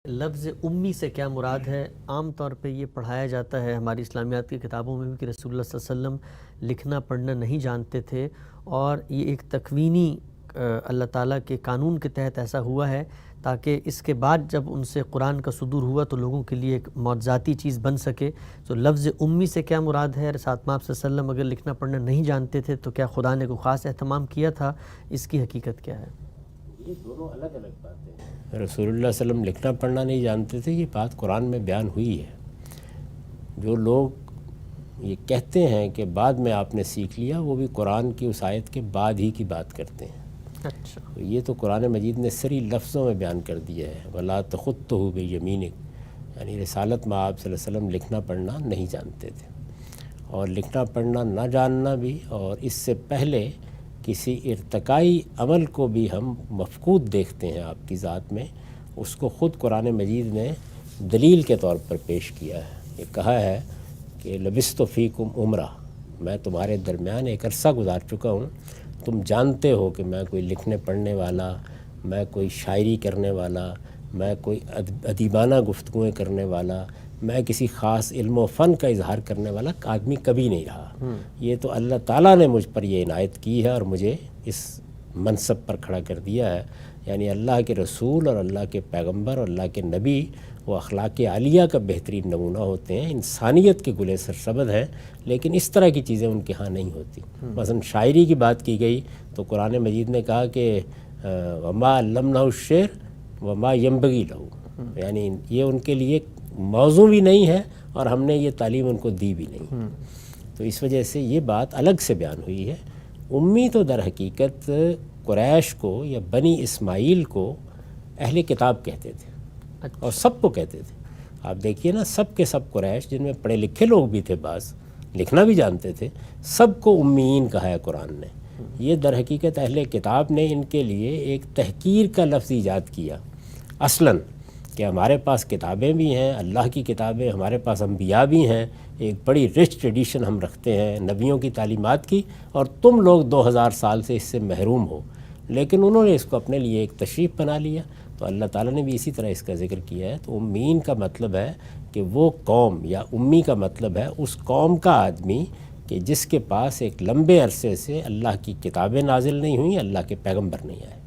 لفظ امی سے کیا مراد ہے؟ عام طور پہ یہ پڑھایا جاتا ہے ہماری اسلامیات کی کتابوں میں بھی کہ رسول اللہ صلی اللہ علیہ وسلم لکھنا پڑھنا نہیں جانتے تھے، اور یہ ایک تکوینی اللہ تعالیٰ کے قانون کے تحت ایسا ہوا ہے تاکہ اس کے بعد جب ان سے قرآن کا صدور ہوا تو لوگوں کے لیے ایک معجزاتی چیز بن سکے۔ تو لفظ امی سے کیا مراد ہے؟ رسالت مآب صلی اللہ علیہ وسلم اگر لکھنا پڑھنا نہیں جانتے تھے تو کیا خدا نے کوئی خاص اہتمام کیا تھا؟ اس کی حقیقت کیا ہے؟ یہ دونوں الگ الگ باتیں ہیں۔ رسول اللہ صلی اللہ علیہ وسلم لکھنا پڑھنا نہیں جانتے تھے، یہ بات قرآن میں بیان ہوئی ہے۔ جو لوگ یہ کہتے ہیں کہ بعد میں آپ نے سیکھ لیا، وہ بھی قرآن کی اس آیت کے بعد ہی کی بات کرتے ہیں۔ اچھا، یہ تو قرآن مجید نے صریح لفظوں میں بیان کر دیا ہے، وَلَا تَخُطُّهُ بِيَمِينِكَ، یعنی رسالت مآب صلی اللہ علیہ وسلم لکھنا پڑھنا نہیں جانتے تھے۔ اور لکھنا پڑھنا نہ جاننا بھی، اور اس سے پہلے کسی ارتقائی عمل کو بھی ہم مفقود دیکھتے ہیں آپ کی ذات میں، اس کو خود قرآن مجید نے دلیل کے طور پر پیش کیا ہے۔ یہ کہا ہے کہ لبثت فیکم عمرہ، میں تمہارے درمیان ایک عرصہ گزار چکا ہوں، تم جانتے ہو کہ میں کوئی لکھنے پڑھنے والا، میں کوئی شاعری کرنے والا، میں کوئی ادیبانہ گفتگویں کرنے والا، میں کسی خاص علم و فن کا اظہار کرنے والا آدمی کبھی نہیں رہا۔ یہ تو اللہ تعالیٰ نے مجھ پر یہ عنایت کی ہے اور مجھے اس منصب پر کھڑا کر دیا ہے۔ یعنی اللہ کے رسول اور اللہ کے پیغمبر اور اللہ کے نبی وہ اخلاق عالیہ کا بہترین نمونہ ہوتے ہیں، انسانیت کے گلے سرسبد ہیں، لیکن اس طرح کی چیزیں ان کے ہاں نہیں ہوتی۔ مثلا شاعری کی بات کی گئی تو قرآن مجید نے کہا کہ وما علمنہ الشعر وما ينبغي له، یعنی یہ ان کے لیے موضوع بھی نہیں ہے اور ہم نے یہ تعلیم ان کو دی بھی نہیں۔ تو اس وجہ سے یہ بات الگ سے بیان ہوئی ہے۔ امی تو در حقیقت قریش کو یا بنی اسماعیل کو اہل کتاب کہتے تھے اور سب کو کہتے تھے۔ آپ دیکھیے نا، سب کے سب قریش جن میں پڑھے لکھے لوگ بھی تھے، بعض لکھنا بھی جانتے تھے، سب کو امیین کہا ہے قرآن نے۔ یہ در حقیقت اہل کتاب نے ان کے لیے ایک تحقیر کا لفظ ایجاد کیا اصلاً، کہ ہمارے پاس کتابیں بھی ہیں، اللہ کی کتابیں، ہمارے پاس انبیاء بھی ہیں، ایک بڑی رچ ٹریڈیشن ہم رکھتے ہیں نبیوں کی تعلیمات کی، اور تم لوگ 2000 سال سے اس سے محروم ہو۔ لیکن انہوں نے اس کو اپنے لیے ایک تشریف بنا لیا۔ تو اللہ تعالیٰ نے بھی اسی طرح اس کا ذکر کیا ہے۔ تو امین کا مطلب ہے کہ وہ قوم، یا امی کا مطلب ہے اس قوم کا آدمی کہ جس کے پاس ایک لمبے عرصے سے اللہ کی کتابیں نازل نہیں ہوئیں، اللہ کے پیغمبر نہیں آئے۔